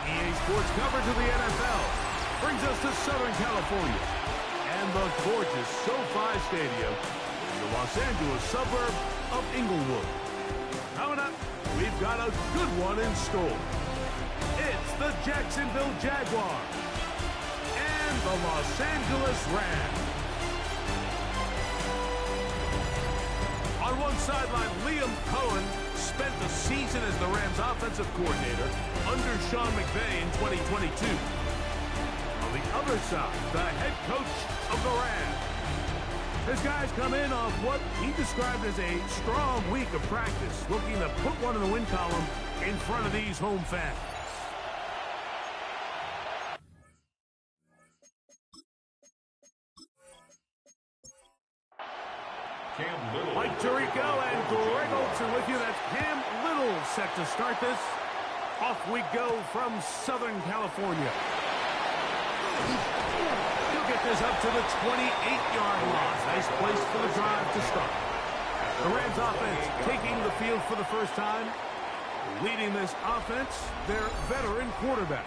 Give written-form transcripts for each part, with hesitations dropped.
EA Sports coverage of the NFL brings us to Southern California and the gorgeous SoFi Stadium in the Los Angeles suburb of Inglewood. Coming up, we've got a good one in store. It's the Jacksonville Jaguars and the Los Angeles Rams. On one sideline, Liam Cohen spent the season as the Rams offensive coordinator under Sean McVay in 2022. On the other side, the head coach of the Rams. His guys come in off what he described as a strong week of practice, looking to put one in the win column in front of these home fans. Mike Tirico and Greg Olsen with you. That's Cam Little set to start this. Off we go from Southern California. He'll get this up to the 28-yard line. Nice place for the drive to start. The Rams offense taking the field for the first time. Leading this offense, their veteran quarterback.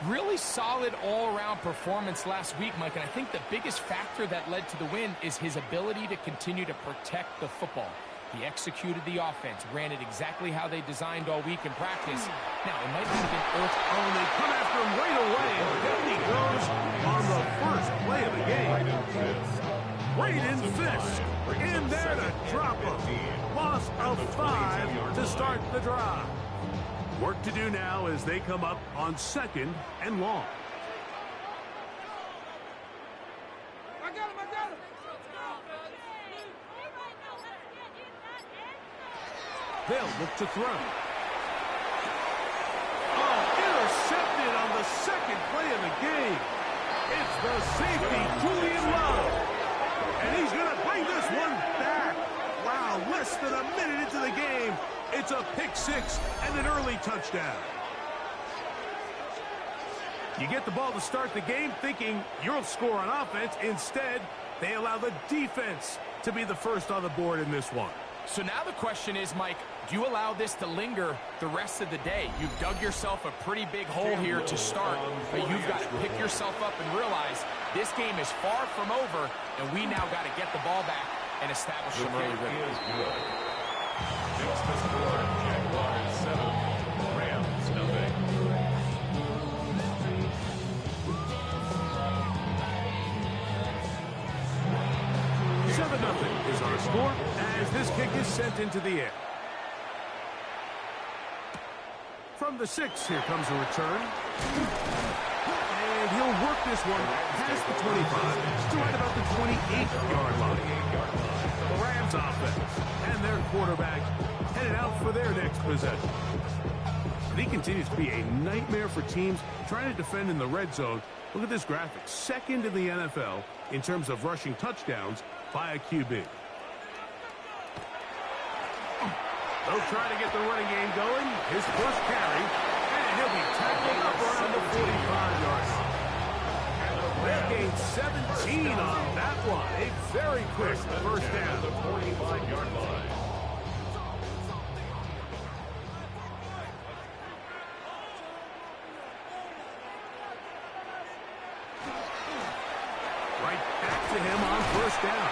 Really solid all-around performance last week, Mike, and I think the biggest factor that led to the win is his ability to continue to protect the football. He executed the offense, ran it exactly how they designed all week in practice. Now, it might have been earth. Oh, they come after him right away, and down he goes on the first play of the game. Braden Fisk in there to drop him. Loss of 5 to start the drive. Work to do now as they come up on second and long. I got him. They'll look to throw. Oh, intercepted on the second play of the game. It's the safety, Julian Love. And he's going to bring this one back. Wow, less than a minute into the game. It's a pick six and an early touchdown. You get the ball to start the game thinking you'll score on offense. Instead, they allow the defense to be the first on the board in this one. So now the question is, Mike, do you allow this to linger the rest of the day? You've dug yourself a pretty big hole here to start, but you've got to pick yourself up and realize this game is far from over, and we now got to get the ball back and establish some early rhythm. Next the score, Jaguars 7, Rams nothing. Seven nothing is our score as this kick is sent into the air. From the 6, here comes a return. And he'll work this one past the 25 to right about the 28-yard line. The Rams offense and their quarterback headed out for their next possession. And he continues to be a nightmare for teams trying to defend in the red zone. Look at this graphic. Second in the NFL in terms of rushing touchdowns by a QB. They'll try to get the running game going. His first carry, and he'll be tackled up around the 45-yard line. They gained 17 on that one. A very quick first down. The 45-yard line. Right back to him on first down.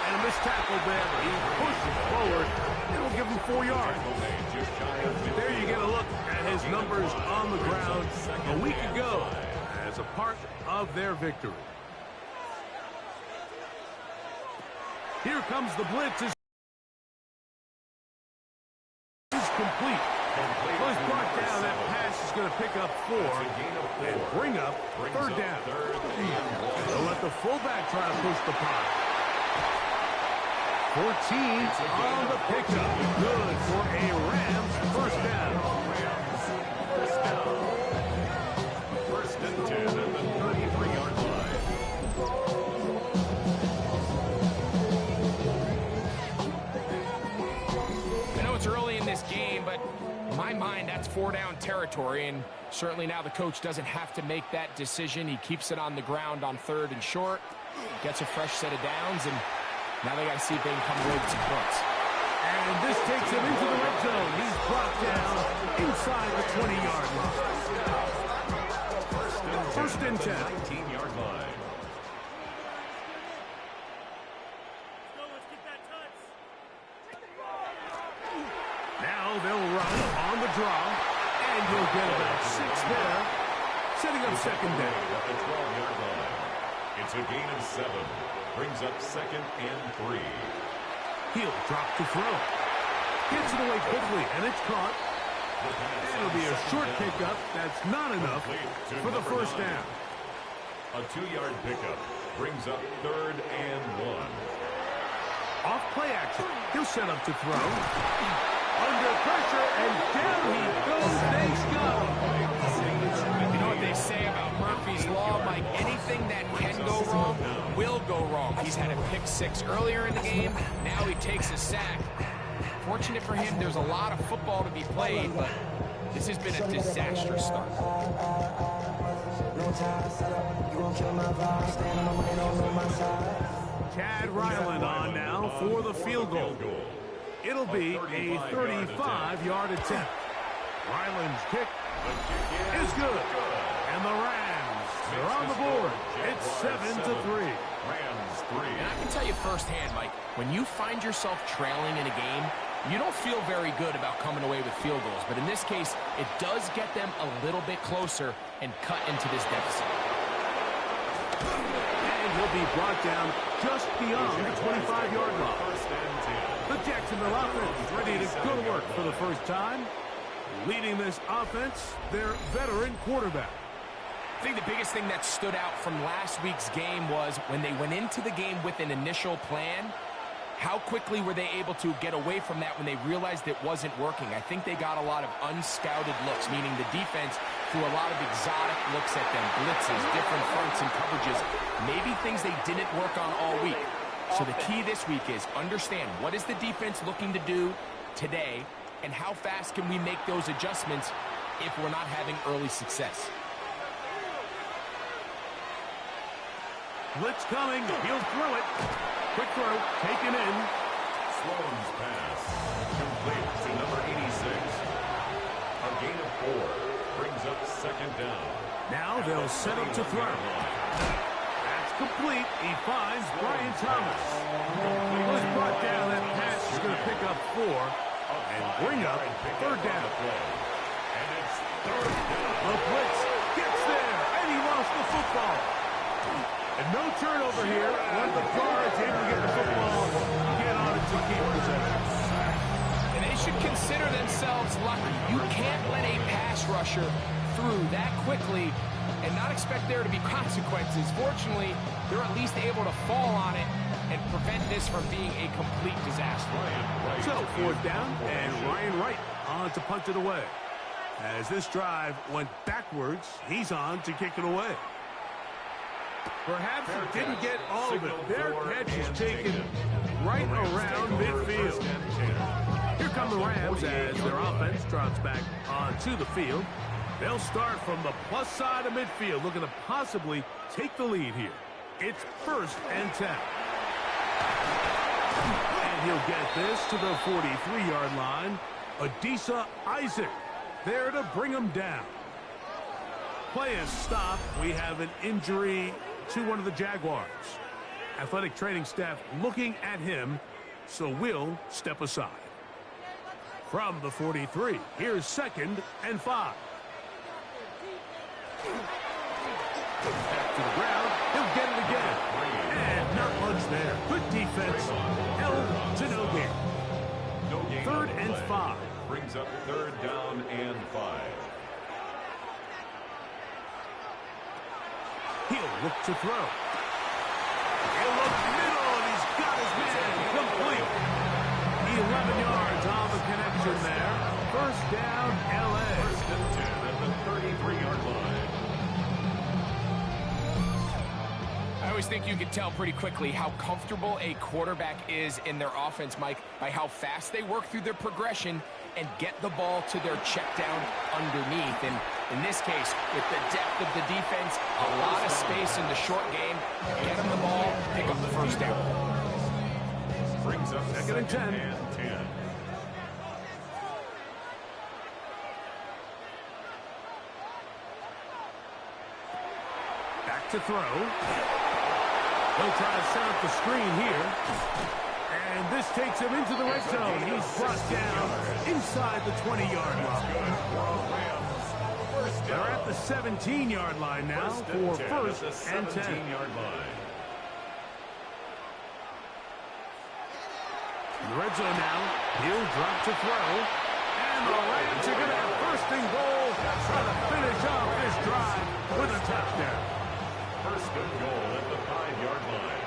And a missed tackle there. He pushes forward. It'll give him 4 yards. There you get a look at his numbers on the ground a week ago as a part of their victory. Here comes the blitz. Is complete. Well, he's brought down. That pass is going to pick up 4 and bring up third down. They'll let the fullback try to push the pot. 14 on the pickup. Good for a Rams first down. First and 10 at the 33-yard line. I know it's early in this game, but in my mind, that's 4-down territory, and certainly now the coach doesn't have to make that decision. He keeps it on the ground on 3rd and short, gets a fresh set of downs, and now they got to see if they can come away with some points. And this takes him into the red zone. He's brought down inside the 20-yard line. and 10. 19-yard line. Now they'll run on the draw, and he'll get about 6 there, setting up second down. At the 12-yard line. It's a gain of 7. Brings up second and 3. He'll drop to throw. Gets it away quickly, and it's caught. It'll be a short pickup. That's not enough for the first down. A 2-yard pickup brings up third and 1. Off play action. He'll set up to throw. Under pressure, and down he goes. Thanks God. You know what they say about Murphy's Law, Mike? Anything that can go wrong will go wrong. He's had a pick 6 earlier in the game. Now he takes a sack. Fortunate for him, there's a lot of football to be played, but this has been a disastrous start. Chad Ryland on now for the field goal. It'll be a 35-yard attempt. Ryland's kick is good. And the Rams are on the board. It's 7-3. Rams 3. And I can tell you firsthand, Mike, when you find yourself trailing in a game, you don't feel very good about coming away with field goals. But in this case, it does get them a little bit closer and cut into this deficit. And he'll be brought down just beyond the 25-yard line. First and 10. The Jacksonville offense ready to go to work for the first time. Leading this offense, their veteran quarterback. I think the biggest thing that stood out from last week's game was when they went into the game with an initial plan, how quickly were they able to get away from that when they realized it wasn't working? I think they got a lot of unscouted looks, meaning the defense threw a lot of exotic looks at them, blitzes, different fronts and coverages, maybe things they didn't work on all week. So the key this week is understand what is the defense looking to do today, and how fast can we make those adjustments if we're not having early success. Blitz coming. He'll throw it. Quick throw. Taken in. Sloan's pass. Complete to number 86. A gain of 4. Brings up second down. Now they'll set up to throw. That's complete. He finds Brian Thomas. He was brought down. That pass is going to pick up 4 and bring up third down. And it's third down. The blitz gets there, and he lost the football. And no turnover here. When the guard's able to get the football, get on it to keep possession. And they should consider themselves lucky. You can't let a pass rusher through that quickly and not expect there to be consequences. Fortunately, they're at least able to fall on it and prevent this from being a complete disaster. So, fourth down, and Ryan Wright on to punt it away. As this drive went backwards, he's on to kick it away. Perhaps he didn't get all of it. Their catch is taken right around midfield. Here come the Rams as their offense trots back onto the field. They'll start from the plus side of midfield, looking to possibly take the lead here. It's first and 10. And he'll get this to the 43-yard line. Adisa Isaac there to bring him down. Play is stopped. We have an injury to one of the Jaguars. Athletic training staff looking at him, so we'll step aside. From the 43, here's second and 5. Back to the ground. He'll get it again. And not much there. Good defense. Held to no gain. Third and 5. Brings up third down and 5. He'll look to throw. He'll look middle, and he's got his man complete. 11 yards on the connection there. First down, L.A. First and 10 at the 33-yard line. I always think you can tell pretty quickly how comfortable a quarterback is in their offense, Mike, by how fast they work through their progression and get the ball to their check down underneath. And in this case, with the depth of the defense, a lot of space in the short game, get them the ball, pick up the first down. Brings up Second and 10. And 10. to throw. He'll try to set up the screen here. And this takes him into the red zone. He's brought down inside the 20-yard line. They're at the 17-yard line now for first and 10. In the red zone now, he'll drop to throw. And the Rams are going to have first and goal, trying to finish off this drive with a touchdown. First and goal at the 5-yard line.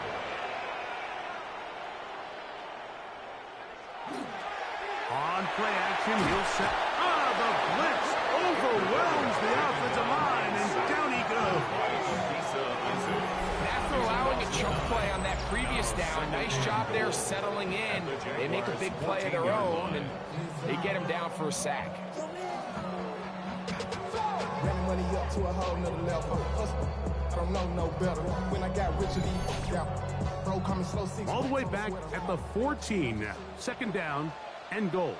On play action, he'll set. The blitz overwhelms the offensive line, and down he goes. After allowing a choke play on that previous down, nice job there settling in. They make a big play of their own, and they get him down for a sack. Money up to a whole nother level. I don't know no better. When I got rich, bro coming slow. All the way back at the 14 now. Second down and goal.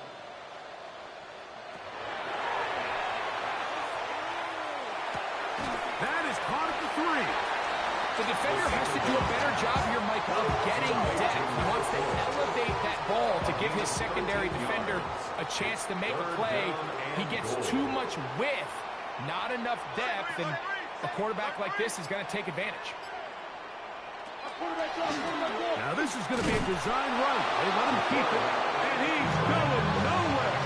That is caught at the 3. The defender has to do a better job here, Mike, of getting depth. He wants to elevate that ball to give his secondary defender a chance to make a play. He gets too much width, not enough depth, and a quarterback like this is going to take advantage. Now this is going to be a design run. They let him keep it, and he's going nowhere.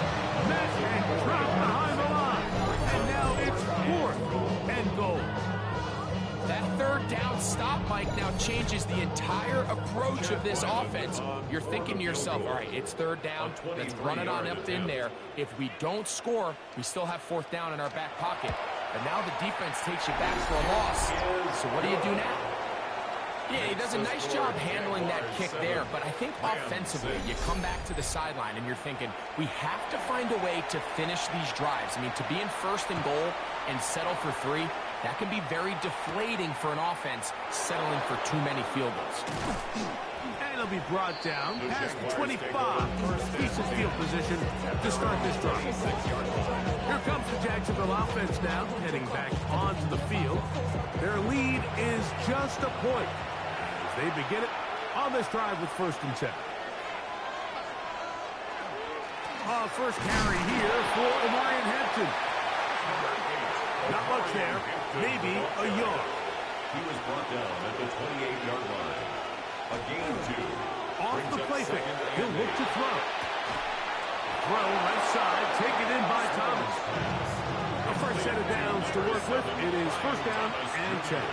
Met and dropped behind the line, and now it's fourth and goal. That third down stop, Mike, now changes the entire approach of this offense. You're thinking to yourself, all right, it's third down. Let's run it on up in there. If we don't score, we still have fourth down in our back pocket. But now the defense takes you back for a loss. So what do you do now? Yeah, he does a nice job handling that kick there, but I think offensively, you come back to the sideline and you're thinking, we have to find a way to finish these drives. I mean, to be in first and goal and settle for 3, that can be very deflating for an offense settling for too many field goals. And he'll be brought down past the 25. Decent field position to start this drive. Here comes the Jacksonville offense now, heading back onto the field. Their lead is just a point as they begin it on this drive with first and 10. First carry here for Omarion Hampton. Not much there, maybe a yard. He was brought down at the 28-yard line. A gain 2. Off the play fake, he'll look to throw. Throw left side, taken in by Thomas. The first set of downs to work with. It is first down and 10.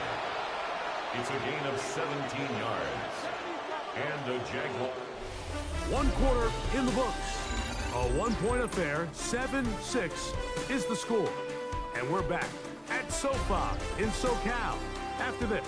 It's a gain of 17 yards. And the Jaguars. 1 quarter in the books. A 1-point affair. 7-6 is the score. And we're back at SoFi in SoCal after this.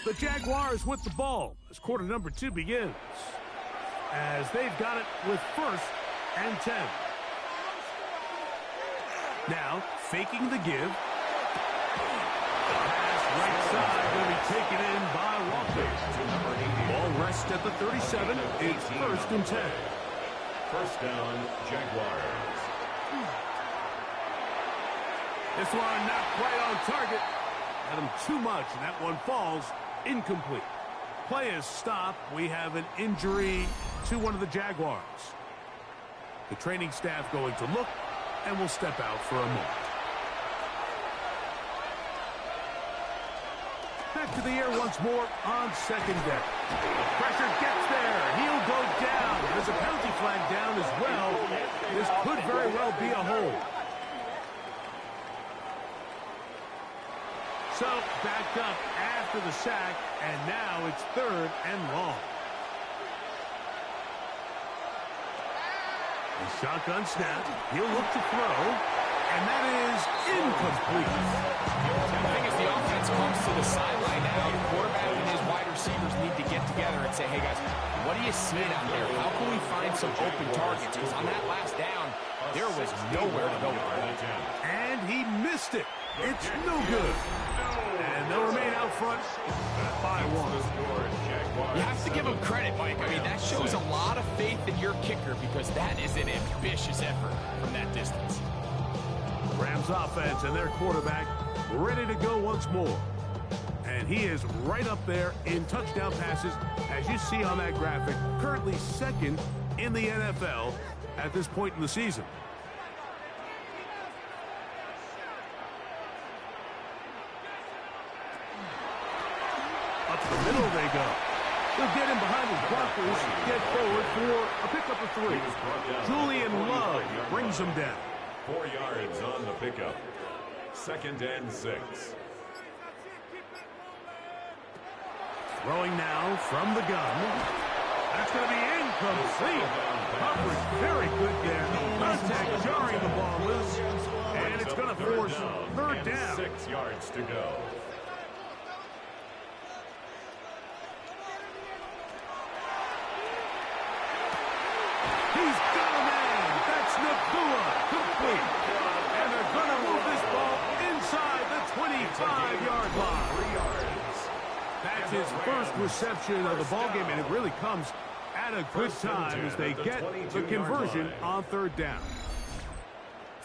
The Jaguars with the ball as quarter number 2 begins. As they've got it with first and 10. Now, faking the give. Pass right side going to be taken in by Walker. Ball rests at the 37. It's first and 10. First down, Jaguars. This one not quite on target. Had him too much, and that one falls incomplete. Play is stopped. We have an injury to one of the Jaguars. The training staff going to look and will step out for a moment. Back to the air once more on second down. Pressure gets there. He'll go down. There's a penalty flag down as well. This could very well be a hold. So, backed up after the sack, and now it's third and long. The shotgun snap. He'll look to throw, and that is incomplete. The thing is, the offense comes to the sideline now. The quarterback and his wide receivers need to get together and say, hey, guys, what are you seeing out there? How can we find some open targets? Because on that last down, there was nowhere to go with the ball. And he missed it. It's no good. And they'll remain out front by 1. You have to give him credit, Mike. I mean, that shows a lot of faith in your kicker because that is an ambitious effort from that distance. Rams offense and their quarterback ready to go once more. And he is right up there in touchdown passes, as you see on that graphic, currently second in the NFL at this point in the season. Up the middle they go. They'll get him behind his blockers, get forward for a pickup of 3. Julian Love brings him down. 4 yards on the pickup. 2nd and 6. Throwing now from the gun. That's going to be incomplete. Coverage very good there. Contact jarring the ball loose. And it's going to force 3rd down. 6 yards to go. He's got a man. That's Nakua. Complete. And they're going to move this ball inside the 25-yard line. 3 yards. That's his first reception of the ballgame, and it really comes at a good time as they get the conversion on 3rd down.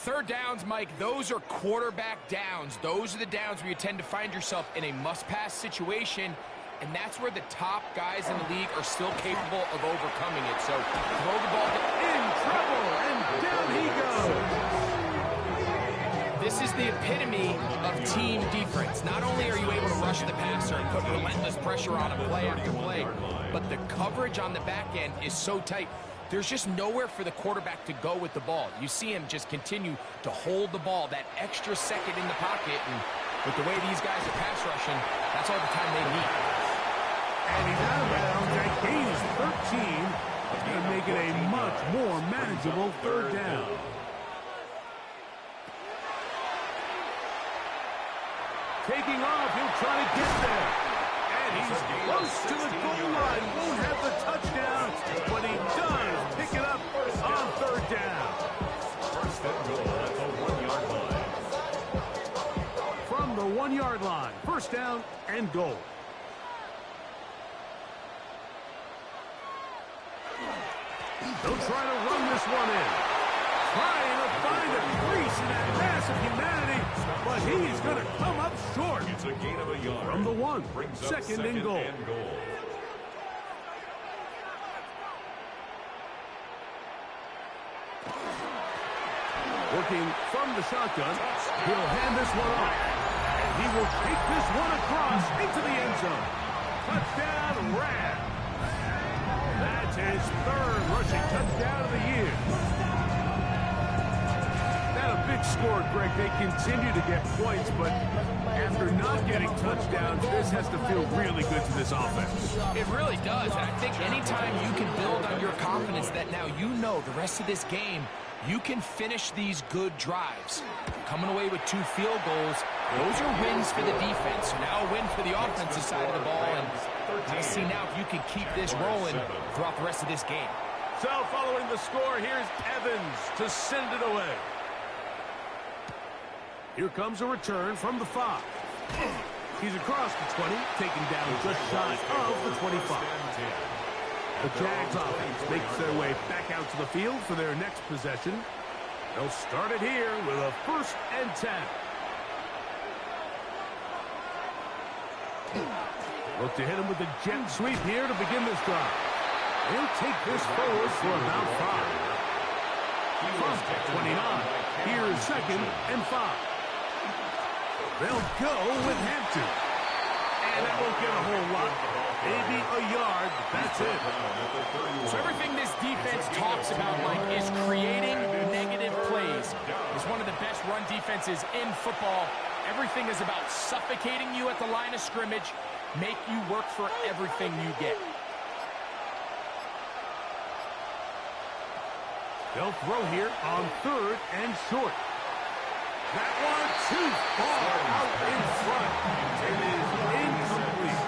3rd downs, Mike, those are quarterback downs. Those are the downs where you tend to find yourself in a must-pass situation, and that's where the top guys in the league are still capable of overcoming it. So throw the ball in trouble, and down he goes. This is the epitome of team defense. Not only are you able to rush the passer and put relentless pressure on him play after play, but the coverage on the back end is so tight. There's just nowhere for the quarterback to go with the ball. You see him just continue to hold the ball that extra second in the pocket, and with the way these guys are pass rushing, that's all the time they need. And he's out of bounds. That gain is 13. It's going to make it a much more manageable 3rd down. Taking off, he'll try to get there. And he's close to the goal line. Won't have the touchdown, but he does pick it up on 3rd down. 1st and goal at the 1-yard line. From the 1-yard line, 1st down and goal. They'll try to run this one in. Trying to find a crease in that mass of humanity, but he's going to come up short. It's a gain of a yard. From the 1, Brings up 2nd and goal. Working from the shotgun, he'll hand this one off. And he will take this one across into the end zone. Touchdown, Rams. That's his 3rd rushing touchdown of the year. Not a big score, Greg. They continue to get points, but after not getting touchdowns, this has to feel really good to this offense. It really does, and I think anytime you can build on your confidence that now you know the rest of this game, you can finish these good drives. Coming away with 2 field goals, those are wins for the defense. Now a win for the offensive side of the ball, and let's see now if you can keep this rolling throughout the rest of this game. So following the score, here's Evans to send it away. Here comes a return from the 5. He's across the 20, taken down just shy of the 25. The Jags offense makes their way back out to the field for their next possession. They'll start it here with a 1st and 10. Look to hit him with a jet sweep here to begin this drive. He'll take this forward for about 5. From 29, here's 2nd and 5. They'll go with Hampton. And that won't get a whole lot. Maybe a yard, but that's it. So everything this defense talks about, Mike, is creating negative plays. It's one of the best run defenses in football. Everything is about suffocating you at the line of scrimmage, make you work for everything you get. They'll throw here on 3rd and short. That one too far out in front. It is incomplete.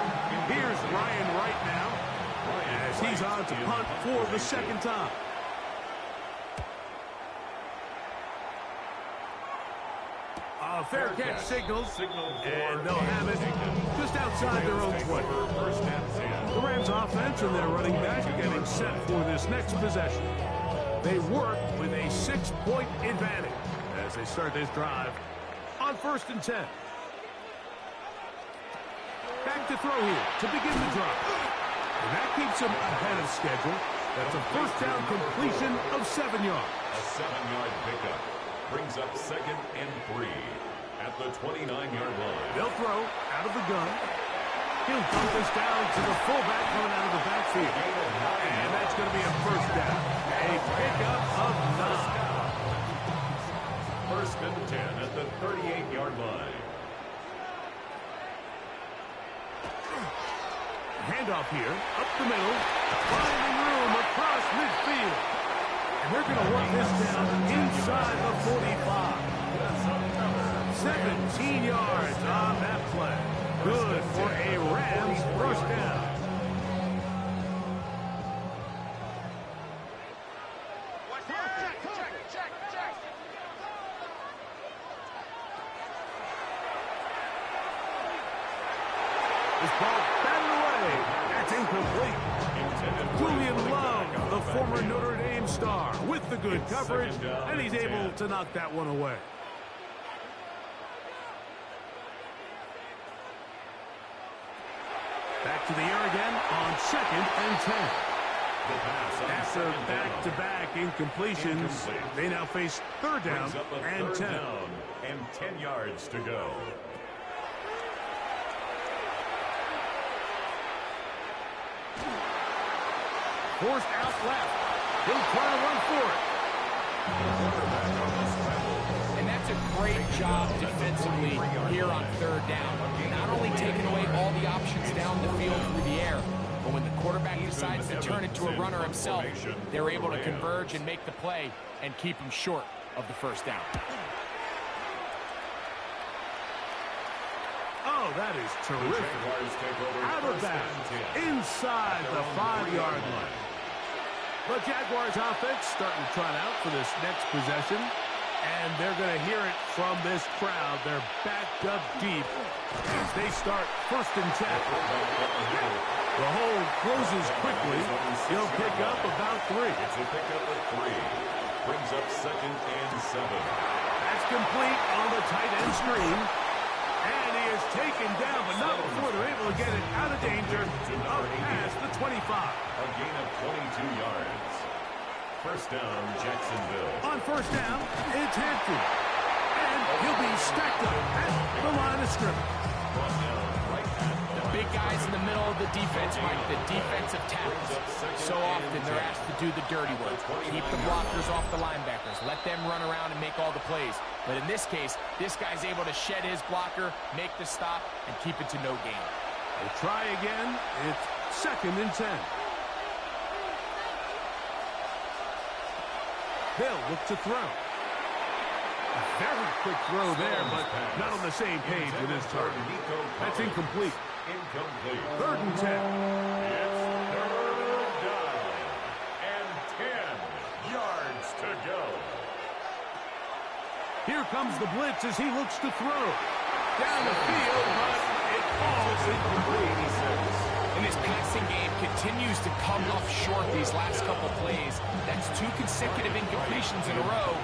Here's Ryan right now as he's on to punt for the 2nd time. Fair catch signals, and they'll have it just outside their own 20. The Rams offense and their running back are getting set for this next possession. They work with a 6-point advantage as they start this drive on 1st and 10. Back to throw here to begin the drive. And that keeps them ahead of schedule. That's a first down completion of 7 yards. A 7-yard pickup brings up 2nd and 3 at the 29-yard line. They'll throw out of the gun. He'll dump this down to the fullback coming out of the backfield. And that's going to be a first down. A pickup of 9. 1st and 10 at the 38-yard line. Handoff here, up the middle, finding room across midfield. And they're going to work this down inside the 45. 17 yards on that play. Good for a Rams first down. This ball batted away. That's incomplete. Julian Love, the former Notre Dame star, with the good coverage, and he's able to knock that one away. Back to the air again on 2nd and 10. After back-to-back incompletions, they now face 3rd down and 10. And 10 yards to go. Forced out left. He'll try to run for it. And that's a great job defensively here on 3rd down. Not only taking away all the options down the field through the air, but when the quarterback decides to turn it to a runner himself, they're able to converge and make the play and keep him short of the first down. Oh, that is terrific. Out of bounds, inside the 5-yard line. The Jaguars offense starting to trot out for this next possession, and they're going to hear it from this crowd. They're backed up deep as they start 1st and 10. The hole closes quickly. He'll pick up about 3. It's a pickup of 3. Brings up 2nd and 7. That's complete on the tight end screen. And he is taken down, but not before they're able to get it out of danger up past the 25. A gain of 22 yards. First down, Jacksonville. On 1st down, it's Hampton. And he'll be stacked up at the line of scrimmage. The big guys in the middle of the defense, Mike, the defensive tackles. So often they're asked to do the dirty work. Keep the blockers off the linebackers. Let them run around and make all the plays. But in this case, this guy's able to shed his blocker, make the stop, and keep it to no gain. They try again. It's 2nd and 10. They'll look to throw. A very quick throw there, but not on the same page with his target. That's incomplete. 3rd and 10. It's 3rd down and 10 yards to go. Here comes the blitz as he looks to throw. Down the field, but it falls incomplete. And this passing game continues to come up short these last couple plays. That's 2 consecutive incompletions in a row.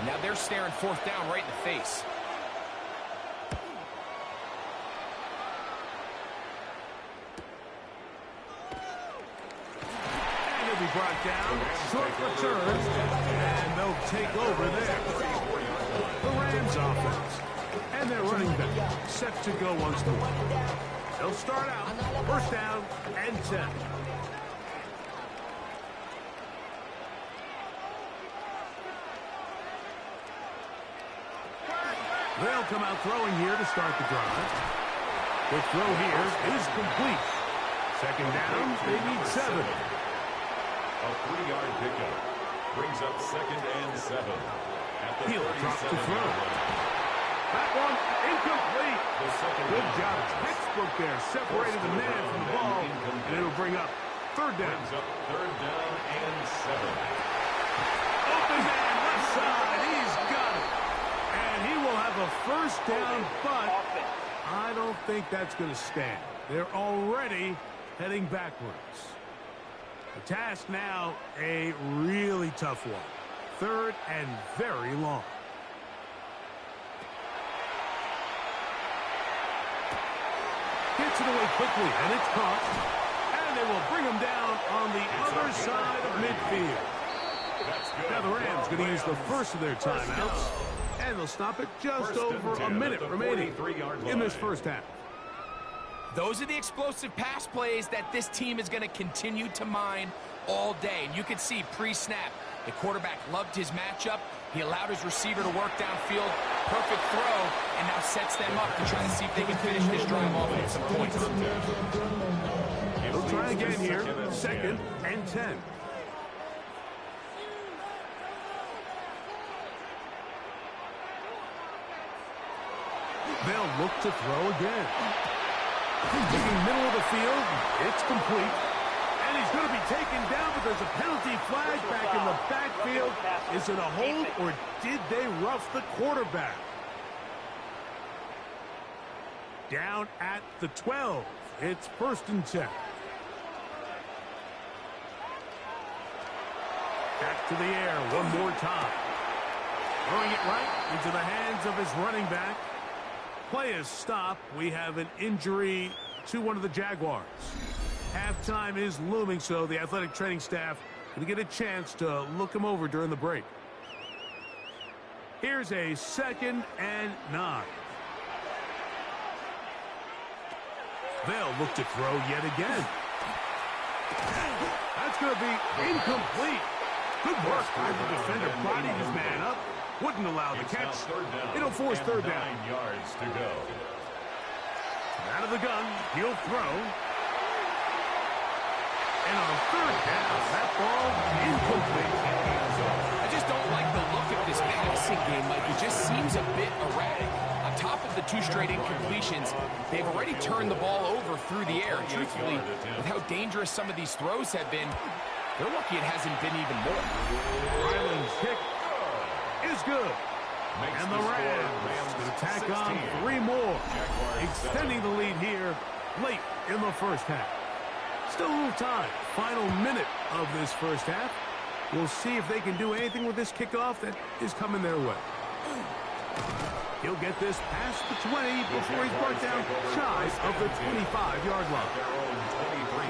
Now they're staring 4th down right in the face. And he'll be brought down. Short return. And they'll take over there. The Rams offense. And their running back set to go once more. They'll start out 1st down and 10. They'll come out throwing here to start the drive. The throw here is complete. 2nd down, they need 7. A 3-yard pickup brings up 2nd and 7. At the He'll drop to throw. That one incomplete. Good job. Textbook there. Separated the man from the ball. And it'll bring up 3rd down. Brings up 3rd down and 7. Open man, left side. He's got it. And he will have a first down, but I don't think that's going to stand. They're already heading backwards. The task now, a really tough one. 3rd and very long. Gets it away quickly, and it's caught. And they will bring him down on the other side of midfield. Now the Rams going to use the first of their timeouts, and they'll stop it just over a minute remaining in this first half. Those are the explosive pass plays that this team is going to continue to mine all day. And you can see pre-snap, the quarterback loved his matchup. He allowed his receiver to work downfield. Perfect throw, and now sets them up to try to see if they can finish this drive off with some points. They'll try again here. 2nd and 10. They'll look to throw again. Taking middle of the field. It's complete. And he's going to be taken down, but there's a penalty flag back in the backfield. Is it a hold, or did they rough the quarterback? Down at the 12. It's 1st and 10. Back to the air one more time. Throwing it right into the hands of his running back. Play is stopped. We have an injury to one of the Jaguars. Halftime is looming, so the athletic training staff going to get a chance to look him over during the break. Here's a 2nd and 9. They'll look to throw yet again. That's going to be incomplete. Good work by the defender, prodding his man up. Wouldn't allow the catch. It'll force 3rd down. 9 yards to go. Out of the gun, he'll throw. And on 3rd down, that ball incomplete. I just don't like the look of this passing game, Mike. It just seems a bit erratic. On top of the 2 straight incompletions, they've already turned the ball over through the air. Truthfully, with how dangerous some of these throws have been, they're lucky it hasn't been even more. Ryland's kick is good. And the Rams going to tack on 3 more, extending the lead here late in the first half. Still a little time. Final minute of this first half. We'll see if they can do anything with this kickoff that is coming their way. He'll get this past the 20 before he's brought down shy of the 25-yard line.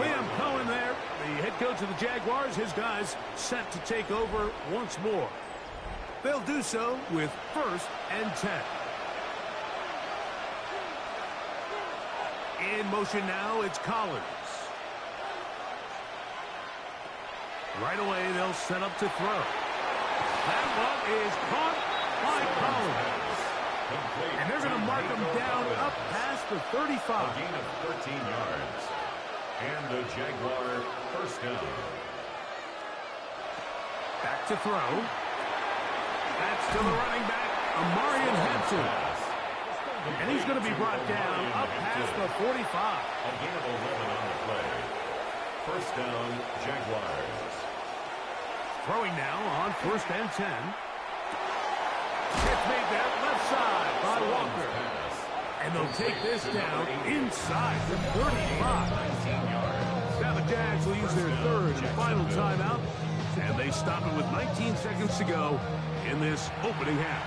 Liam Cohen there, the head coach of the Jaguars. His guys set to take over once more. They'll do so with 1st and 10. In motion now, it's Collins. Right away, they'll set up to throw. That one is caught by Collins. And they're going to mark him down up past the 35. A gain of 13 yards. And the Jaguar 1st down. Back to throw. That's to the running back, Amarian Hampton. And he's going to be brought down up past the 45. A gain of 11 on the play. 1st down, Jaguars. Throwing now on 1st and 10. It's made there, left side by Walker. And they'll take this down inside the 35. Now the Jags will use their 3rd and final timeout. And they stop it with 19 seconds to go in this opening half.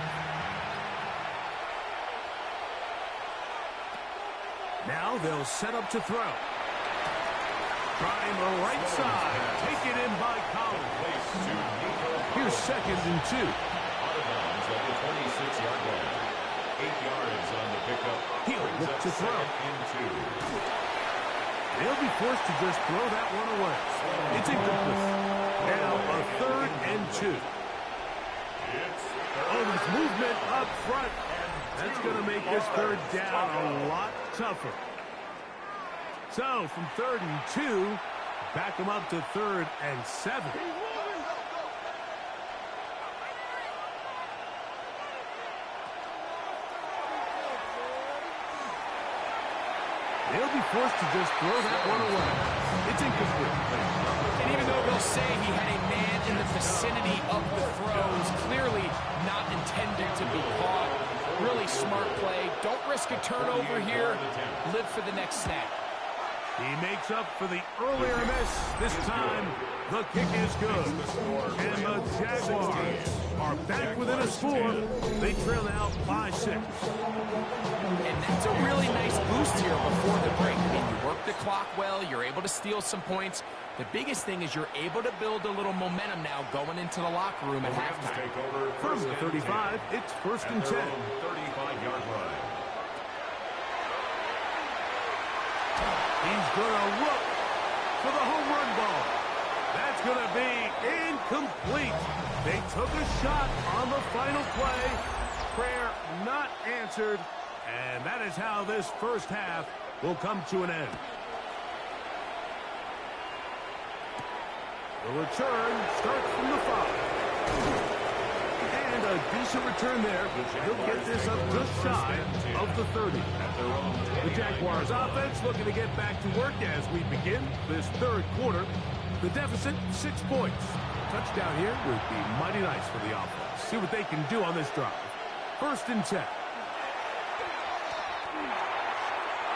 Now they'll set up to throw. Trying the right side. Taken in by Collins. Here's 2nd and 2. Out of bounds at the 26-yard line. 8 yards on the pickup. He'll look to throw. 2nd and 2. They'll be forced to just throw that one away. It's incomplete. Now a 3rd and 2. Oh, there's movement up front. That's going to make this 3rd down a lot tougher. So from 3rd and 2, back them up to 3rd and 7. They'll be forced to just throw that one away. It's incomplete. And even though they'll say he had a man in the vicinity of the throws, clearly not intended to be caught, really really smart play. Don't risk a turnover here. Live for the next snap. He makes up for the earlier miss. This time, the kick is good. And the Jaguars are back within a score. They trail now by 6. And that's a really nice boost here before the break. I mean, you work the clock well. You're able to steal some points. The biggest thing is you're able to build a little momentum now going into the locker room at halftime. From the 35, it's 1st and 10. 35-yard line. He's going to look for the home run ball. That's going to be incomplete. They took a shot on the final play. Prayer not answered. And that is how this first half will come to an end. The return starts from the 5. And a decent return there. He'll get this up just shy of the 30. The Jaguars offense looking to get back to work as we begin this third quarter. The deficit, 6 points. Touchdown here would be mighty nice for the offense. See what they can do on this drive. 1st and 10.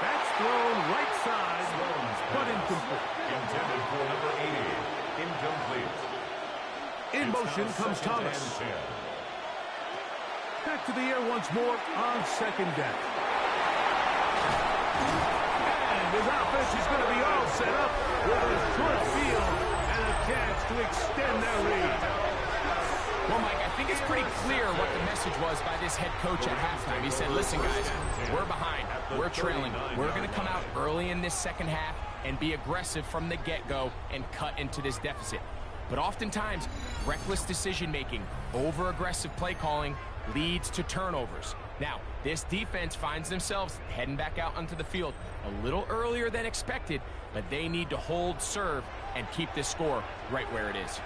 That's thrown right side, but incomplete. Intended for number 80. Incomplete. In motion comes Thomas. Back to the air once more on 2nd down. And his offense is going to be all set up with a short field and a chance to extend their lead. Well, Mike, I think it's pretty clear what the message was by this head coach at halftime. He said, listen, guys, we're behind. We're trailing. We're going to come out early in this second half and be aggressive from the get-go and cut into this deficit. But oftentimes, reckless decision-making, over-aggressive play calling leads to turnovers. Now, this defense finds themselves heading back out onto the field a little earlier than expected, but they need to hold serve and keep this score right where it is.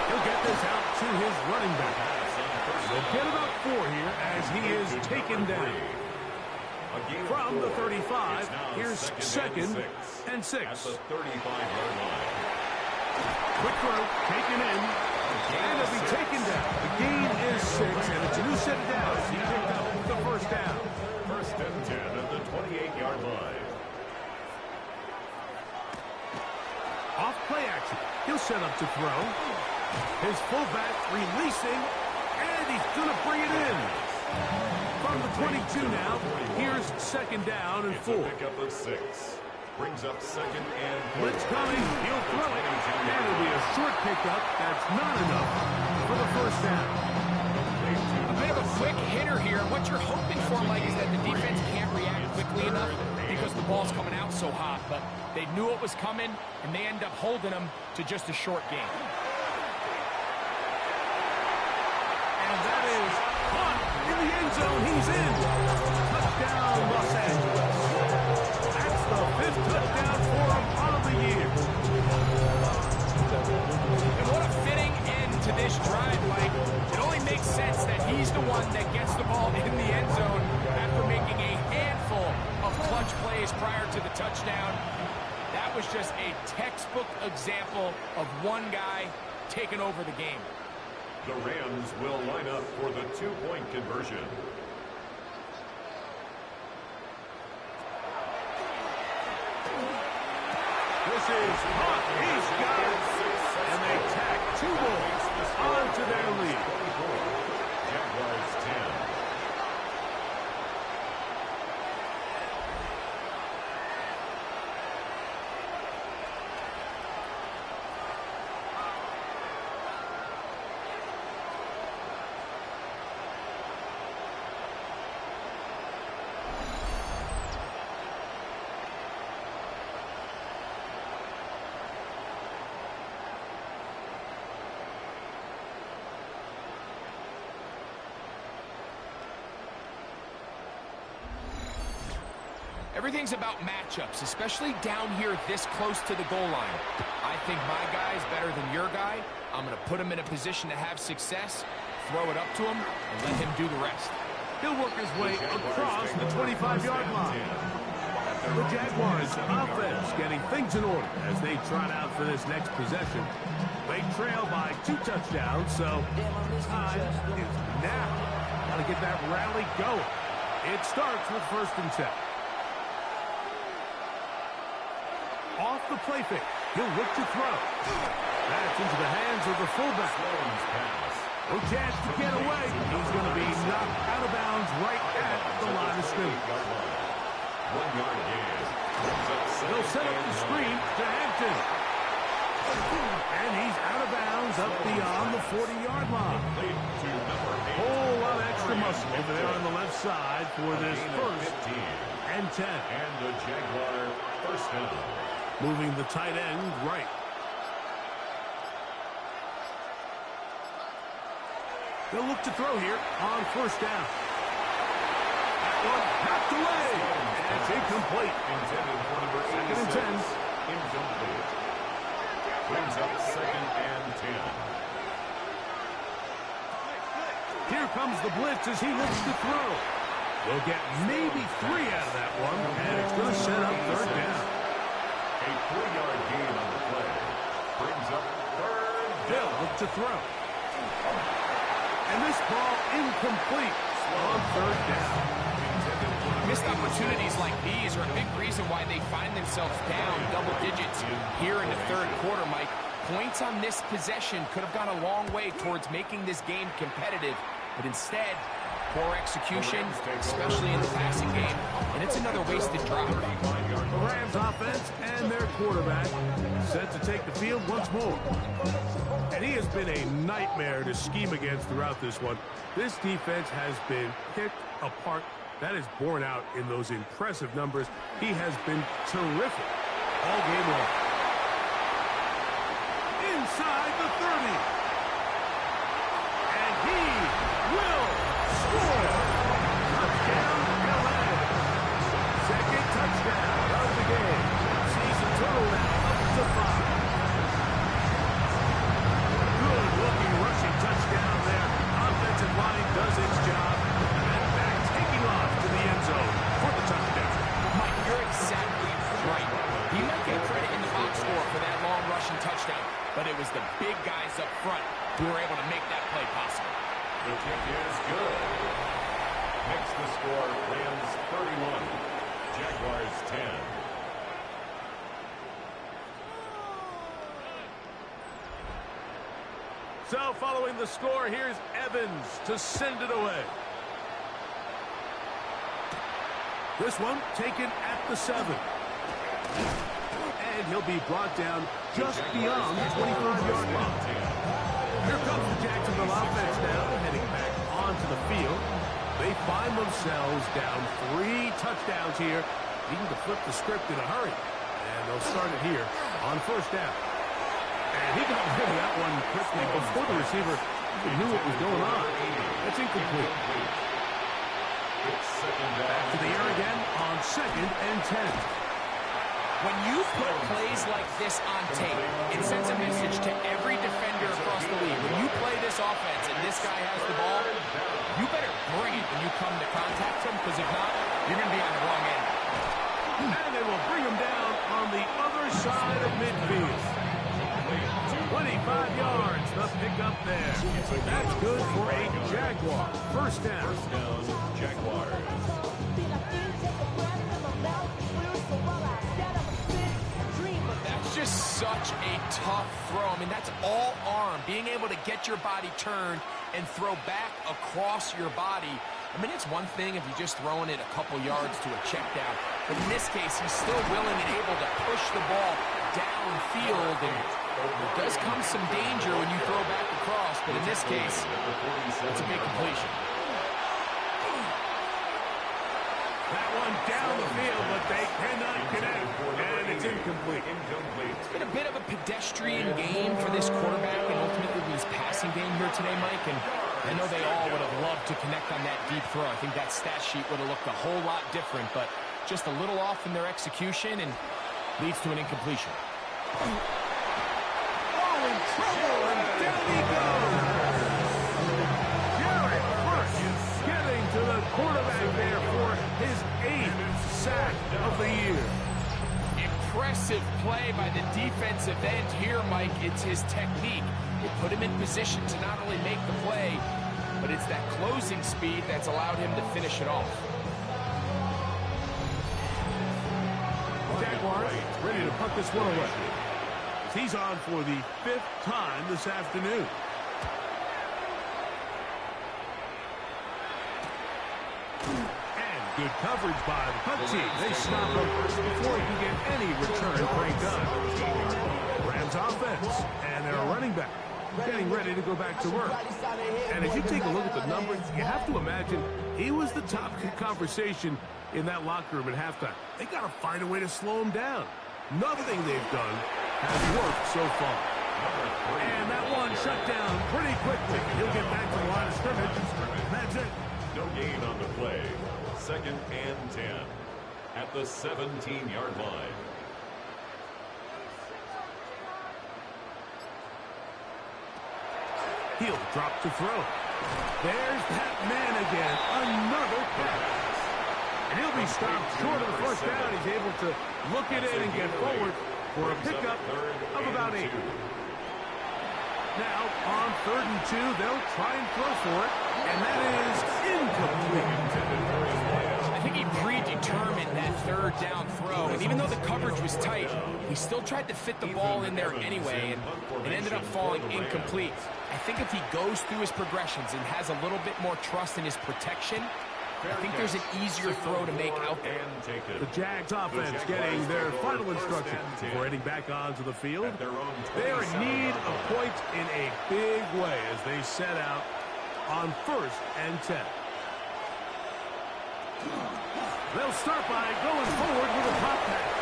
He'll get this out to his running back. They'll get about 4 here as he is taken down. From the 35, here's 2nd and 6. Quick throw, taken in, and it'll be taken down. The gain is 6, and it's a new set of downs. He picked up the 1st down. 1st and 10 at the 28-yard line. Off play action. He'll set up to throw. His fullback releasing, and he's going to bring it in. From the 22 now, here's 2nd down and 4. Pickup of 6. Brings up 2nd and 4. Blitz coming. He'll throw it. And it'll be a short pickup. That's not enough for the 1st down. A bit of a quick hitter here. What you're hoping for, Mike, is that the defense can't react quickly enough because the ball's coming out so hot. But they knew it was coming, and they end up holding them to just a short gain. And that is caught in the end zone. He's in. Touchdown, Los Angeles. That's the 5th touchdown for him of the year. And what a fitting end to this drive, Mike. It only makes sense that he's the one that gets the ball in the end zone after making a handful of clutch plays prior to the touchdown. That was just a textbook example of one guy taking over the game. The Rams will line up for the 2-point conversion. This is hot. He's got it. And they tack 2 balls onto their lead. Jaguars 10. Everything's about matchups, especially down here this close to the goal line. I think my guy is better than your guy. I'm going to put him in a position to have success, throw it up to him, and let him do the rest. He'll work his way across the 25-yard line. The Jaguars offense getting things in order as they trot out for this next possession. They trail by 2 touchdowns, so time that rally going. It starts with 1st and 10. Off the play fake. He'll look to throw. That's into the hands of the fullback. No chance to get away. He's going to be knocked out of bounds right at the line of scrimmage. 1 yard gain. They'll set up the screen to Hampton. And he's out of bounds up beyond the 40-yard line. Whole lot of extra muscle over there on the left side for this 1st and 10. And the Jaguar 1st down. Moving the tight end right. They'll look to throw here on 1st down. That one knocked away. And it's incomplete. Intended for number 2nd and 10. Incomplete. Brings up 2nd and 10. Here comes the blitz as he looks to throw. They'll get maybe 3 out of that one, and it's going to set up 3rd down. A 4-yard gain on the play. Brings up 3rd down. They'll look to throw. And this ball incomplete on 3rd down. Missed opportunities like these are a big reason why they find themselves down double digits here in the 3rd quarter, Mike. Points on this possession could have gone a long way towards making this game competitive, but instead, poor execution, especially in the passing game, and it's another wasted drive. The Rams offense and their quarterback set to take the field once more. And he has been a nightmare to scheme against throughout this one. This defense has been picked apart. That is borne out in those impressive numbers. He has been terrific all game long. Inside the 30. And he will score. Touchdown, LA. 2nd touchdown of the game. Season total now up to 5. Good looking rushing touchdown there. Offensive line does its job. And back taking off to the end zone for the touchdown. Mike, you're exactly right. He might get credit in the box score for that long rushing touchdown, but it was the big guys up front who were able to make that play possible. The kick is good. Makes the score Rams 31, Jaguars 10. So following the score, here's Evans to send it away. This one taken at the 7. And he'll be brought down just beyond the 25-yard line. Here comes the Jacksonville offense now, heading back onto the field. They find themselves down 3 touchdowns here, needing to flip the script in a hurry. And they'll start it here on 1st down. And he got rid of that one quickly before the receiver even knew what was going on. That's incomplete. Back to the air again on 2nd and 10. When you put plays like this on tape, it sends a message to every defender across the league. When you play this offense and this guy has the ball, you better bring it when you come to contact him, because if not, you're going to be on the wrong end. And they will bring him down on the other side of midfield. 25 yards, the pickup there. That's good for a Jaguar. 1st down. 1st down, Jaguars. That's just such a tough throw. I mean, that's all arm. Being able to get your body turned and throw back across your body. I mean, it's one thing if you're just throwing it a couple yards to a check down. But in this case, he's still willing and able to push the ball downfield. And there does come some danger when you throw back across. But in this case, it's a big completion. That one down the field, but they cannot connect. And it's incomplete. It's been a bit of a pedestrian game for this quarterback and ultimately his passing game here today, Mike. And I know they all would have loved to connect on that deep throw. I think that stat sheet would have looked a whole lot different, but just a little off in their execution and leads to an incompletion. Oh, in trouble, and down he goes. Garrett First getting to the quarterback there for his 8th sack of the year. Impressive play by the defensive end here, Mike. It's his technique. It put him in position to not only make the play, but it it's that closing speed that's allowed him to finish it off. Jaguars ready to punt this one away. He's on for the 5th time this afternoon. And good coverage by the punt team. They stop him before he can get any return break done. Rams offense and their running back getting ready to go back to work. And if you take a look at the numbers, you have to imagine he was the top conversation in that locker room at halftime. They got to find a way to slow him down. Nothing they've done has worked so far. And that one shut down pretty quickly. He'll get back to the line of scrimmage. That's it. No gain on the play. 2nd and 10 at the 17-yard line. He'll drop to throw. There's that man again. Another pass. And he'll be stopped short of the first down. He's able to look it in and get forward for a pickup of about 8. Now, on 3rd and 2, they'll try and throw for it. And that is incomplete. I think he predetermined that 3rd down throw. And even though the coverage was tight, he still tried to fit the ball in there anyway. And it ended up falling incomplete. I think if he goes through his progressions and has a little bit more trust in his protection, I think there's an easier throw to make out there. The Jags offense getting their final instructions before heading back onto the field. They're in need of points in a big way as they set out on 1st and 10. They'll start by going forward with a pop pass.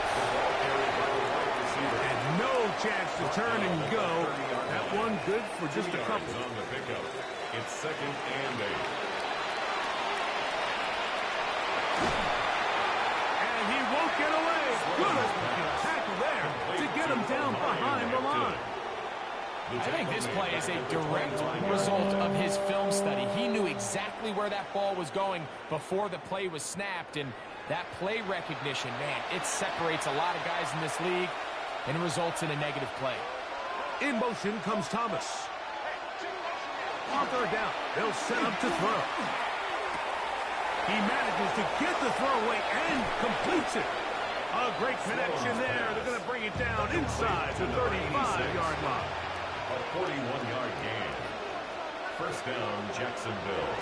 And no chance to turn and go. That one good for just a couple. On the pickup. It's 2nd and 8. And he won't get away. Good tackle there to get him down behind the line. I think this play is a direct result of his film study. He knew exactly where that ball was going before the play was snapped, and that play recognition, man, it separates a lot of guys in this league and results in a negative play. In motion comes Thomas. On 3rd down, they'll set up to throw. He manages to get the throw away and completes it. A great connection there. They're going to bring it down inside the 35-yard line. A 41-yard gain. 1st down, Jacksonville.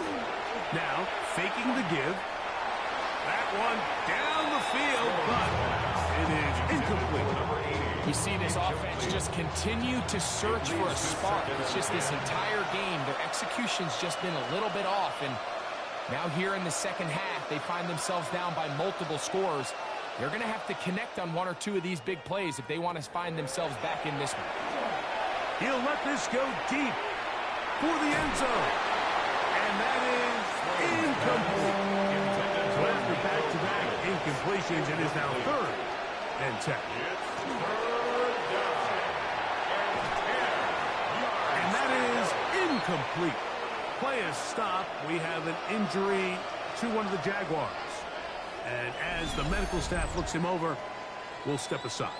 Now, faking the give. That one down the field, but it is incomplete. You see this offense just continue to search for a spark. It's just this entire game, their execution's just been a little bit off. And now here in the 2nd half, they find themselves down by multiple scores. They're going to have to connect on 1 or 2 of these big plays if they want to find themselves back in this one. He'll let this go deep for the end zone. And that is incomplete. So after back-to-back incompletions, it is now 3rd and 10. And that is incomplete. Play is stopped. We have an injury to one of the Jaguars. And as the medical staff looks him over, we'll step aside.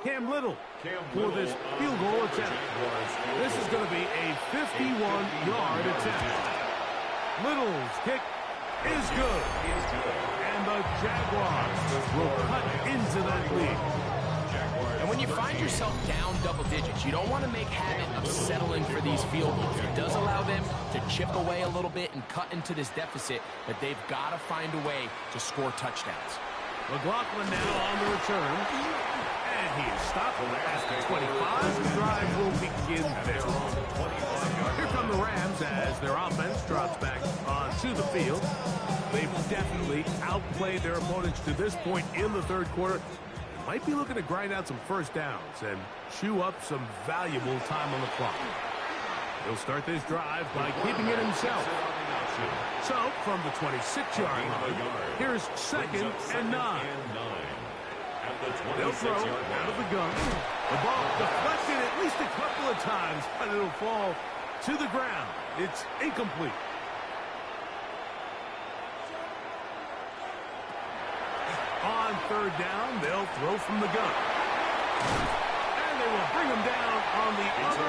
Cam Little for this field goal attempt. This is going to be a 51-yard attempt. Little's kick is good. And the Jaguars will cut into that lead. And when you find yourself down double digits, you don't want to make habit of settling for these field goals. It does allow them to chip away a little bit and cut into this deficit, but they've got to find a way to score touchdowns. McLaughlin now on the return. And he is stopped at the 25. The drive will begin there. Here come the Rams as their offense drops back onto the field. They've definitely outplayed their opponents to this point in the 3rd quarter. Might be looking to grind out some first downs and chew up some valuable time on the clock. He'll start this drive by keeping it himself. So, from the 26-yard line, here's 2nd and 9. They'll throw out of the gun. The ball deflected at least a couple of times, but it'll fall to the ground. It's incomplete. On 3rd down, they'll throw from the gun. And they will bring him down on the other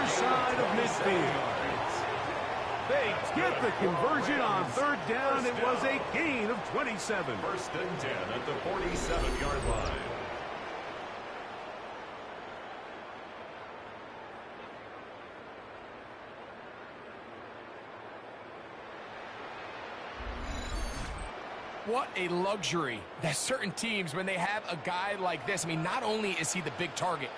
field. They get the conversion on third down. It was a gain of 27. First and 10 at the 47-yard line. What a luxury that certain teams, when they have a guy like this, I mean, not only is he the big target,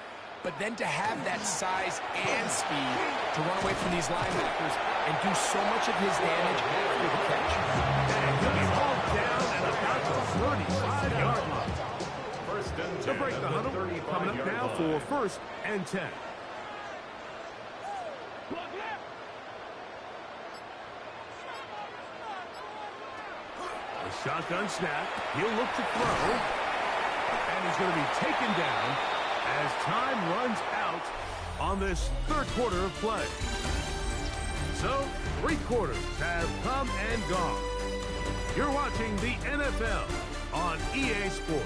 but then to have that size and speed to run away from these linebackers and do so much of his damage after the catch. And he'll be hauled down at about the 35-yard line. First and 10 They'll break the huddle, coming up now for first and 10. A shotgun snap. He'll look to throw. And he's going to be taken down as time runs out on this third quarter of play. So, 3 quarters have come and gone. You're watching the NFL on EA Sports.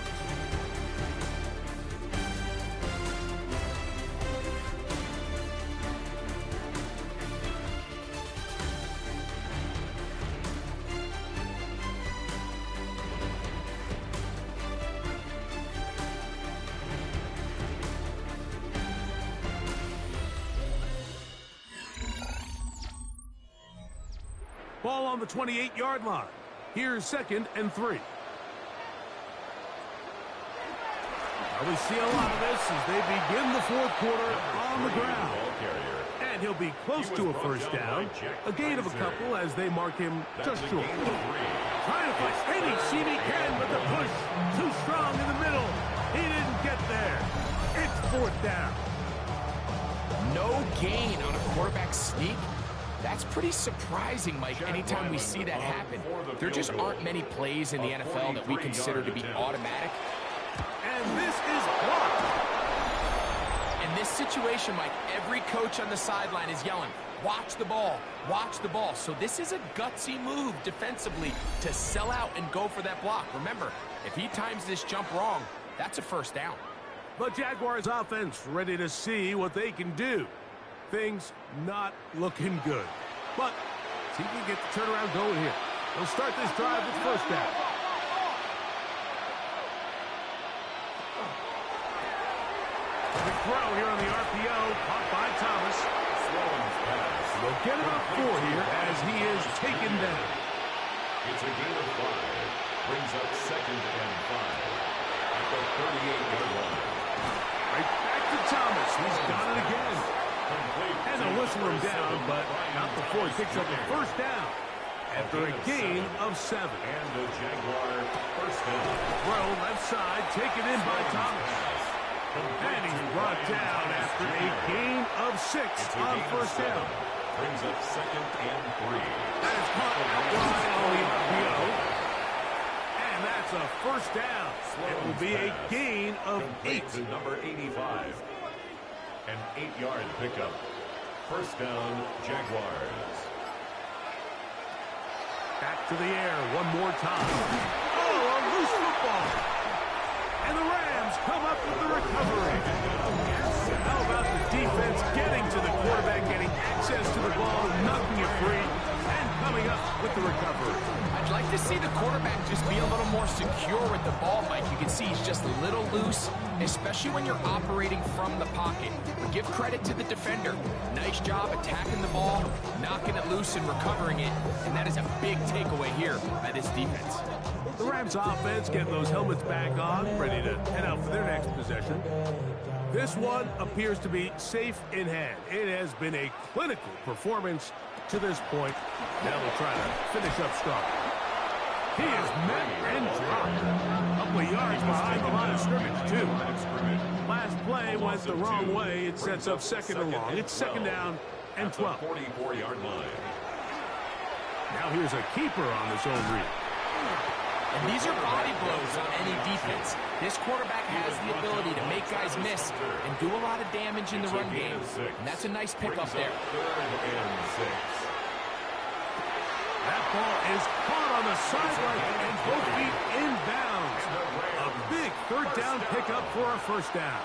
Ball on the 28-yard line. Here's second and 3. We see a lot of this as they begin the fourth quarter on the ground. And he'll be close to a first down. A gain of a couple as they mark him just short. Trying to push any seam he can, but the push too strong in the middle. He didn't get there. It's fourth down. No gain on a quarterback sneak. That's pretty surprising, Mike, anytime we see that happen. There just aren't many plays in the NFL that we consider to be automatic. And this is blocked. In this situation, Mike, every coach on the sideline is yelling, watch the ball, watch the ball. So this is a gutsy move defensively to sell out and go for that block. Remember, if he times this jump wrong, that's a first down. The Jaguars offense ready to see what they can do. Things not looking good. But see if we can get the turnaround going here. They'll start this drive with first down. The throw here on the RPO, caught by Thomas. They'll get him up 4 here as he is taken down. It's a gain of 5. Brings up second and 5 at the 38-yard line. Right back to Thomas. He's got it again. And they'll whistle him down, but not before he picks up a first down after a gain of 7. And the Jaguar first down. Throw left side, taken in by Thomas. And he's brought down after a gain of 6 on first down. Brings up second and 3. That is caught out wide on the RPO. And that's a first down. It will be a gain of 8. To number 85. An 8-yard pickup. First down, Jaguars. Back to the air one more time. Oh, a loose football. And the Rams come up with the recovery. How about the defense getting to the quarterback, getting access to the ball, knocking it free, and coming up with the recovery. I'd like to see the quarterback just be a little more secure with the ball, Mike. You can see he's just a little loose, especially when you're operating from the pocket. But give credit to the defender. Nice job attacking the ball, knocking it loose and recovering it. And that is a big takeaway here by this defense. The Rams offense getting those helmets back on, ready to head out for their next possession. This one appears to be safe in hand. It has been a clinical performance to this point. Now they'll try to finish up strong. He is met and dropped. A couple of yards behind the line of scrimmage, too. Last play went the wrong way. It sets up second and long. It's second down and 12. 44-yard line. Now here's a keeper on this own read. And these are body blows on any defense. This quarterback has the ability to make guys miss and do a lot of damage in the run game. And that's a nice pickup there. That ball is caught on the sideline and both feet inbounds. A big third down pickup for a first down.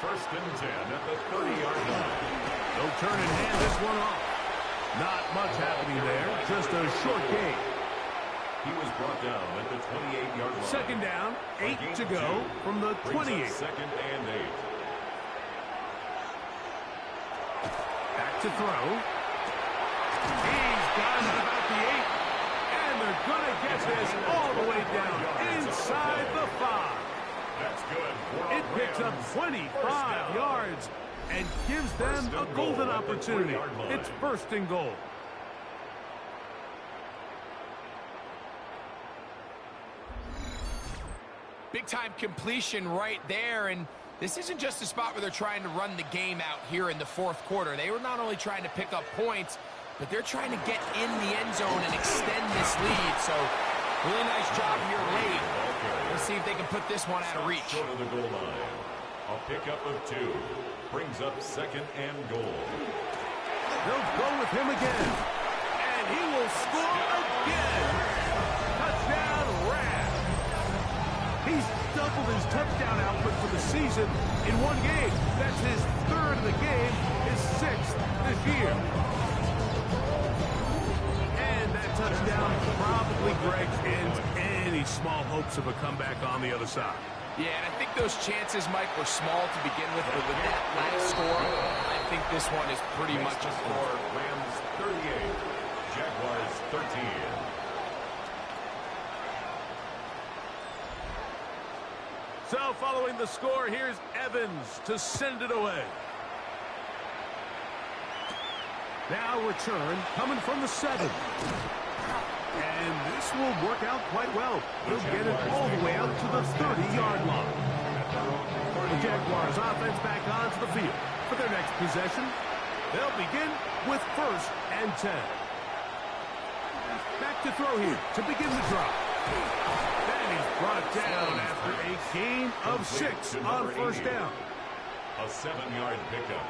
First and 10 at the 30-yard line. They'll return and hand this one off. Not much happening there, just a short gain. He was brought down at the 28-yard line. Second down, 8 to go from the 28. Second and 8. Back to throw. He's got him at about the 8. And they're going to get this all the way down inside the 5. That's good. It picks up 25 yards and gives them a golden opportunity. It's first and goal. Big-time completion right there, and this isn't just a spot where they're trying to run the game out here in the fourth quarter. They were not only trying to pick up points, but they're trying to get in the end zone and extend this lead. So, really nice job here late. Let's see if they can put this one out of reach. Short of the goal line. A pickup of 2 brings up second and goal. They'll go with him again. And he will score again. Touchdown, Rams. He's doubled his touchdown output for the season in one game. That's his 3rd of the game, his 6th this year. And that touchdown probably, Greg, ends any small hopes of a comeback on the other side. Yeah, and I think those chances, Mike, were small to begin with, but with that last score, I think this one is pretty much a score. Rams 38, Jaguars 13. So following the score, here's Evans to send it away. Now return coming from the 7. And this will work out quite well. He'll get it all the way out to the 30-yard line. The Jaguars offense back onto the field. For their next possession, they'll begin with 1st and 10. Back to throw here to begin the drive. And he's brought down after a gain of 6 on 1st down. A 7-yard pickup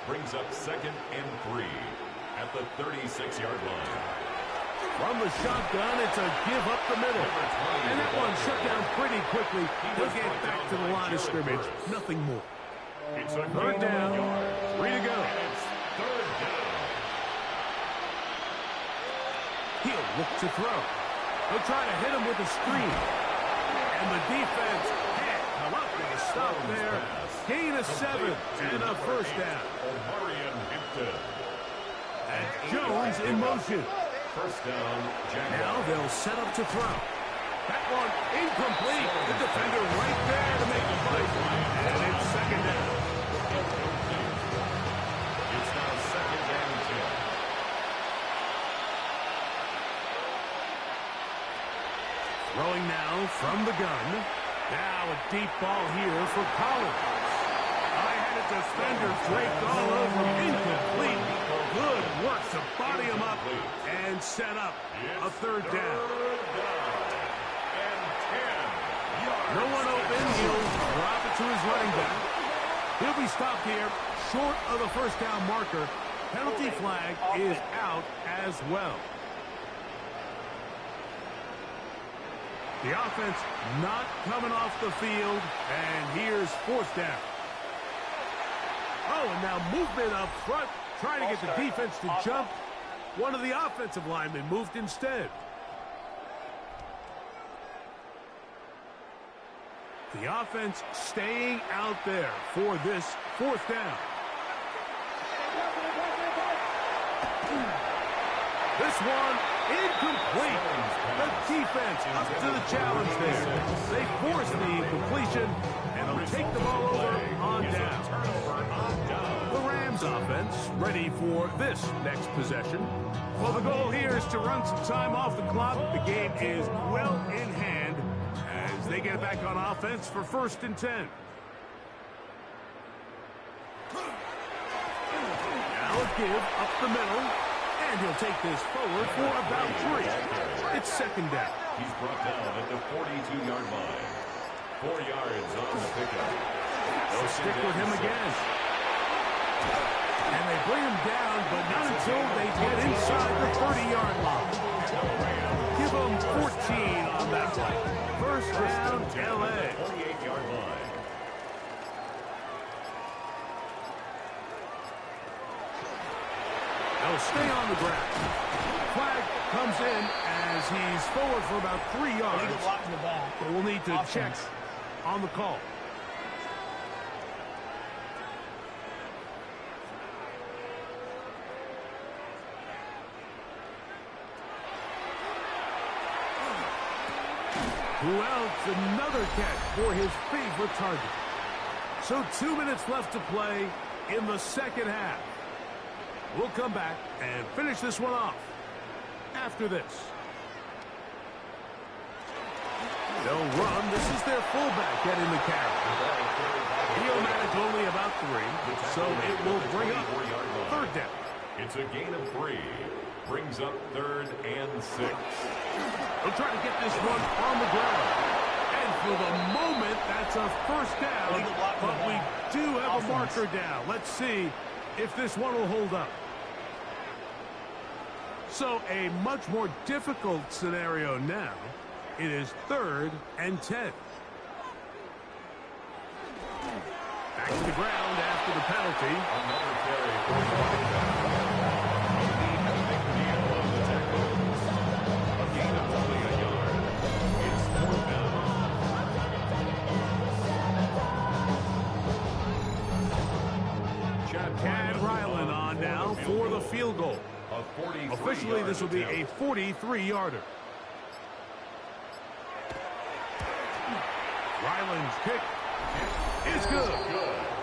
brings up second and 3 at the 36-yard line. From the shotgun, it's a give up the middle. And that one shut down pretty quickly. He'll get back to the line of scrimmage. Nothing more. It's a 3rd down. 3 to go. It's 3rd down. He'll look to throw. He'll try to hit him with a screen. And the defense can't come up with a stop there. Gain of 7 and a 1st down. Omarion Hampton. And Jones in motion. 1st down, Jaguars. Now they'll set up to throw. That one incomplete. The defender right there to make the play. And it's 2nd down. It's now 2nd and 10. Throwing now from the gun. Now a deep ball here for Collins. High-headed defender draped all over him. Incomplete. Good work to body him up and set up a 3rd down. No one open. He'll drop it to his running back. He'll be stopped here short of the 1st down marker. Penalty flag is out as well. The offense not coming off the field, and here's 4th down. Oh, and now movement up front, trying to get the defense to jump. One of the offensive linemen moved instead. The offense staying out there for this 4th down. This one incomplete. The defense up to the challenge there. They force the incompletion, and they'll take the ball over on down. The Rams offense ready for this next possession. Well, the goal here is to run some time off the clock. The game is well in hand as they get back on offense for 1st and 10. Now a give up the middle. And he'll take this forward for about 3. It's 2nd down. He's brought down at the 42-yard line. 4 yards on the pickup. They'll stick with him again. And they bring him down, but not until they get inside the 30-yard line. Give them 14 on that one. 1st down, L.A. 48-yard line. He'll stay on the ground. Flag comes in as he's forward for about 3 yards. But we'll need to check on the call. Who else? Another catch for his favorite target. So 2 minutes left to play in the second half. We'll come back and finish this one off after this. They'll run. This is their fullback getting the carry. He'll manage only about 3, so it will bring up third down. It's a gain of 3. Brings up 3rd and 6. They'll try to get this one on the ground. And for the moment, that's a first down. But we do have a marker down. Let's see if this one will hold up. So a much more difficult scenario now. It is 3rd and 10. Back to the ground after the penalty. Another carry for the quarterback. He had a big deal on the tackle. A gain of only a yard. It's 4th down. Chad Ryland on now for the field goal. Officially, this will be a 43-yarder. Ryland's kick is good.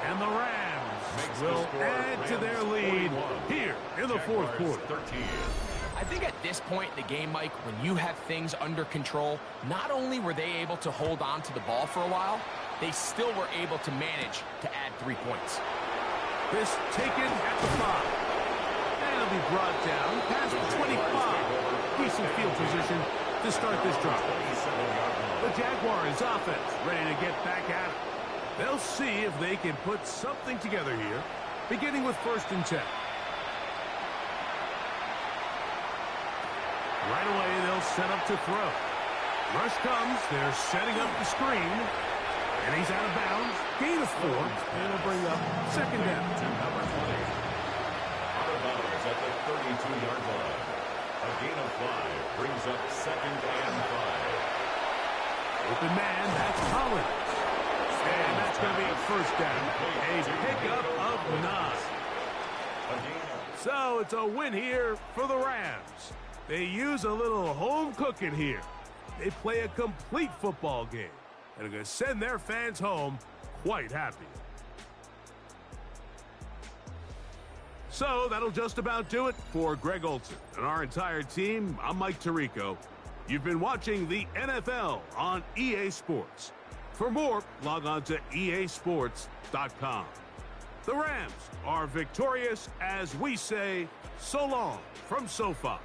And the Rams will add to their lead here in the fourth quarter. I think at this point in the game, Mike, when you have things under control, not only were they able to hold on to the ball for a while, they still were able to manage to add 3 points. This taken at the 5. And it'll be brought down past the 25. Decent field position to start this drive. The Jaguars offense ready to get back at it. They'll see if they can put something together here, beginning with 1st and 10. Right away, they'll set up to throw. Rush comes. They're setting up the screen. And he's out of bounds. Gain of 4. And it'll bring up 2nd down. Number 20. Out of bounds at the 32-yard line. A gain of 5 brings up 2nd and 5. Open man, that's Collins. And that's going to be a first down. A pickup of 9. So it's a win here for the Rams. They use a little home cooking here. They play a complete football game and are going to send their fans home quite happy. So that'll just about do it for Greg Olson and our entire team. I'm Mike Tirico. You've been watching the NFL on EA Sports. For more, log on to easports.com. The Rams are victorious as we say so long from SoFi.